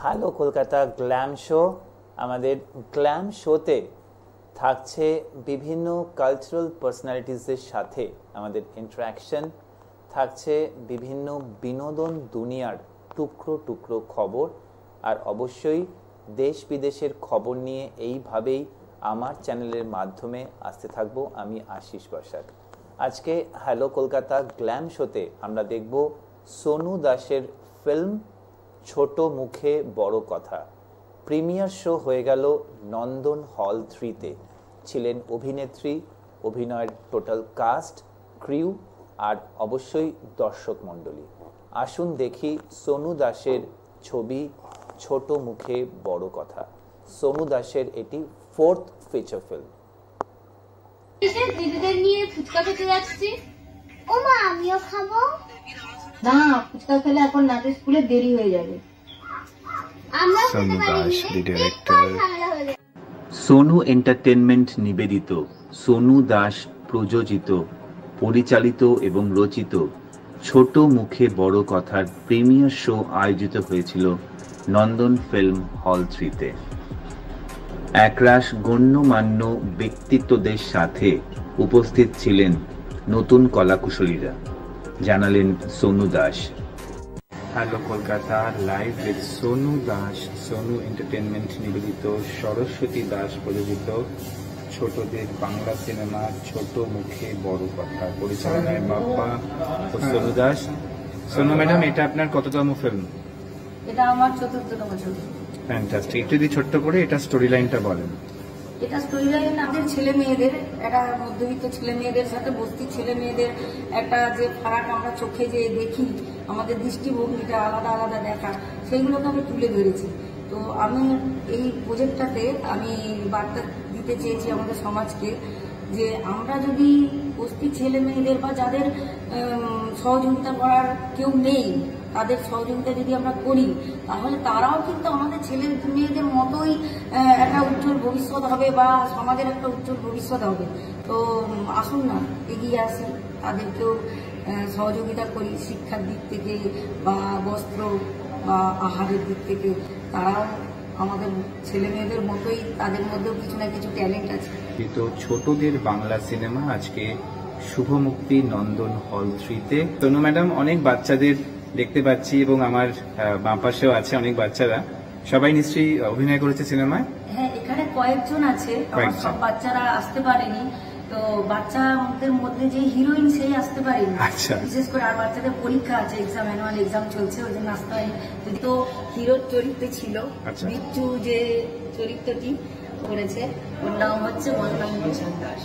Hello Kolkata glam show. আমাদের glam শোতে থাকছে বিভিন্ন কালচারাল পার্সোনালিটিসদের সাথে আমাদের ইন্টারাকশন, থাকছে বিভিন্ন বিনোদন দুনিয়ার টুকরো টুকরো খবর, আর অবশ্যই দেশ বিদেশের খবর নিয়ে এইভাবেই আমার চ্যানেলের মাধ্যমে আসতে থাকবো আমি আশিস বসাক। আজকে হ্যালো কলকাতা গ্ল্যাম শোতে আমরা দেখব সোনু দাসের ফিল্ম ছোট মুখে বড় কথা। প্রিমিয়ার শো হয়ে গেল নন্দন হল 3-তে। ছিলেন অভিনেত্রী, অভিনয়ের টোটাল কাস্ট, ক্রিউ আর অবশ্যই দর্শক মণ্ডলী। আসুন দেখি সোনু দাসের ছবি ছোট মুখে বড় কথা। সোনু দাসের এটি 4th ফিচার ফিল্ম। দিদিদের নিয়ে ফুচকা খেতে যাচ্ছি। ও মা, আমিও খাবো। না, ফুচকা খেলে এখন নাচের স্কুলে দেরি হয়ে যাবে। সোনু দাস দি ডিরেক্টর। সোনু এন্টারটেনমেন্ট নিবেদিত, সোনু দাস প্রযোজিত, পরিচালিত এবং রচিত ছোট মুখে বড় কথার প্রিমিয়ার শো আয়োজিত হয়েছিল নন্দন ফিল্ম হল 3-তে। একরাশ গণ্যমান্য ব্যক্তিত্বদের সাথে উপস্থিত ছিলেন নতুন কলাকুশলীরা, জানালেন Sonu Das. Hello Kolkata live with Sonu Das. Sonu entertainment নিবেদিত, সরস্বতী দাস প্রযোজিত ছোটদের বাংলা সিনেমা ছোট মুখে বড় কথা, পরিচালনায় বাপ্পা ও সোনু দাস। সোনু ম্যাডাম, এটা আপনার কততম ফিল্ম? এটা আমার 4র্থতম ছবি। ফ্যান্টাস্টিক। একটু যদি ছোট্ট করে এটা স্টোরি লাইনটা বলেন। এটা স্টোরি লাইন আমাদের ছেলে মেয়েদের, একটা মধ্যবিত্ত ছেলে মেয়েদের সাথে বস্তির ছেলে মেয়েদের একটা যে ফারাক আমরা চোখে যে দেখি, আমাদের দৃষ্টিভঙ্গিটা আলাদা আলাদা দেখা, সেইগুলোকে আমি তুলে ধরেছি। তো আমি এই প্রজেক্টটাতে আমি বার্তা দিতে চেয়েছি আমাদের সমাজকে, যে আমরা যদি বস্তির ছেলে মেয়েদের বা যাদের সহযোগিতা করার কেউ নেই, তাদের সহযোগিতা যদি আমরা করি, তাহলে তারাও কিন্তু আমাদের ছেলে মেয়েদের মতোই একটা উজ্জ্বল ভবিষ্যৎ হবে বা সমাজের একটা উজ্জ্বল ভবিষ্যৎ হবে। তো আসুন না, এগিয়ে আসি, তাদেরকেও সহযোগিতা করি শিক্ষার দিক থেকে বা বস্ত্র বা আহারের দিক থেকে। তারাও আমাদের ছেলে মেয়েদের মতোই, তাদের মধ্যেও কিছু না কিছু ট্যালেন্ট আছে। তো ছোটদের বাংলা সিনেমা আজকে শুভ মুক্তি নন্দন হল 3-তে। সোনু ম্যাডাম, অনেক বাচ্চাদের দেখতে পাচ্ছি এবং আমার বাম পাশেও আছে অনেক বাচ্চারা, সবাই নিশ্চয়ই অভিনয় করেছে সিনেমায়? হ্যাঁ, এখানে কয়েকজন আছে, সব বাচ্চারা আসতে পারেনি। তো বাচ্চাদের মধ্যে যে হিরোইন, সেই আসতে পারেনি। আচ্ছা। বিশেষ করে আর বাচ্চাদের পরীক্ষা আছে, এক্সাম, অ্যানুয়াল এক্সাম চলছে, ওই জন্য আসতে পারেনি। তো হিরোর চরিত্র ছিল বিচ্ছু, যে চরিত্রটি করেছে, ওর নাম হচ্ছে বলরাম ভূষণ দাস।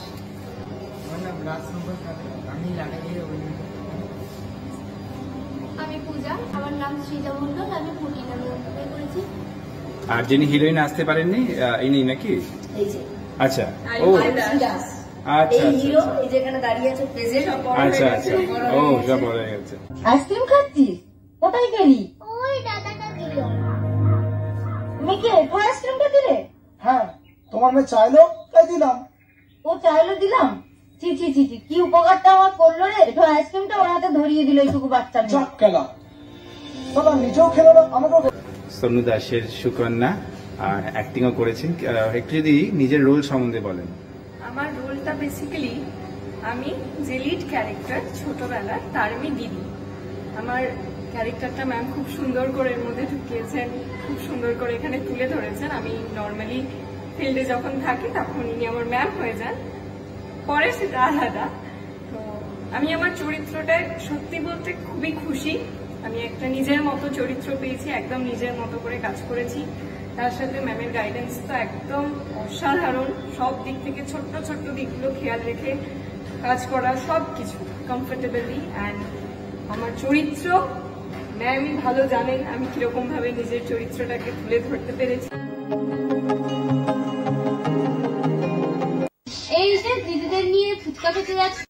আমি পূজা, আমার নাম শ্রীজা মন্ডল, আমি পুটি নামে অভিনয় করেছি। আর যিনি হিরোইন আসতে পারেননি ইনি নাকি? এই যে আচ্ছা, ও দাস। আচ্ছা এই হিরো, এই যেখানে দাঁড়িয়ে আছে প্রেজেন্ট। আচ্ছা আচ্ছা, ও সব বড় হয়ে গেছে। আইসক্রিম খাচ্ছিস? কোথায় গেলি? ওই দাদাটা দিল। তুমি কি একটু আইসক্রিমটা দিলে? হ্যাঁ, তোমার মেয়ে চাইলো তাই দিলাম। ও চাইলো দিলাম? ছি ছি ছি ছি, কি উপকারটা আমার করলো রে! একটু আইসক্রিমটা ওর হাতে ধরিয়ে দিল, এইটুকু বাচ্চা মেয়ে। যাক খেলা, দাদা নিজেও খেলো না, আমাকেও। সোনু দাসের সুকন্যা, আর অ্যাক্টিংও করেছেন। একটু যদি নিজের রোল সম্বন্ধে বলেন। আমার রোলটা বেসিক্যালি, আমি যে লিড ক্যারেক্টার ছোটবেলার, তার আমি দিদি। আমার ক্যারেক্টারটা ম্যাম খুব সুন্দর করে এর মধ্যে ঢুকিয়েছেন, খুব সুন্দর করে এখানে তুলে ধরেছেন। আমি নর্মালি ফিল্ডে যখন থাকি তখন ইনি আমার ম্যাম হয়ে যান, পরে সেটা আলাদা। তো আমি আমার চরিত্রটায় সত্যি বলতে খুবই খুশি। আমি একটা নিজের মতো চরিত্র পেয়েছি, একদম নিজের মতো করে কাজ করেছি। তার সাথে ম্যামের গাইডেন্স তো একদম অসাধারণ, সব দিক থেকে ছোট্ট ছোট্ট দিকগুলো খেয়াল রেখে কাজ করা, সব কিছু কমফোর্টেবলি। অ্যান্ড আমার চরিত্র ম্যামই ভালো জানেন আমি কিরকম ভাবে নিজের চরিত্রটাকে তুলে ধরতে পেরেছি। এই যে দিদিদের নিয়ে ফুচকা খেতে যাচ্ছি।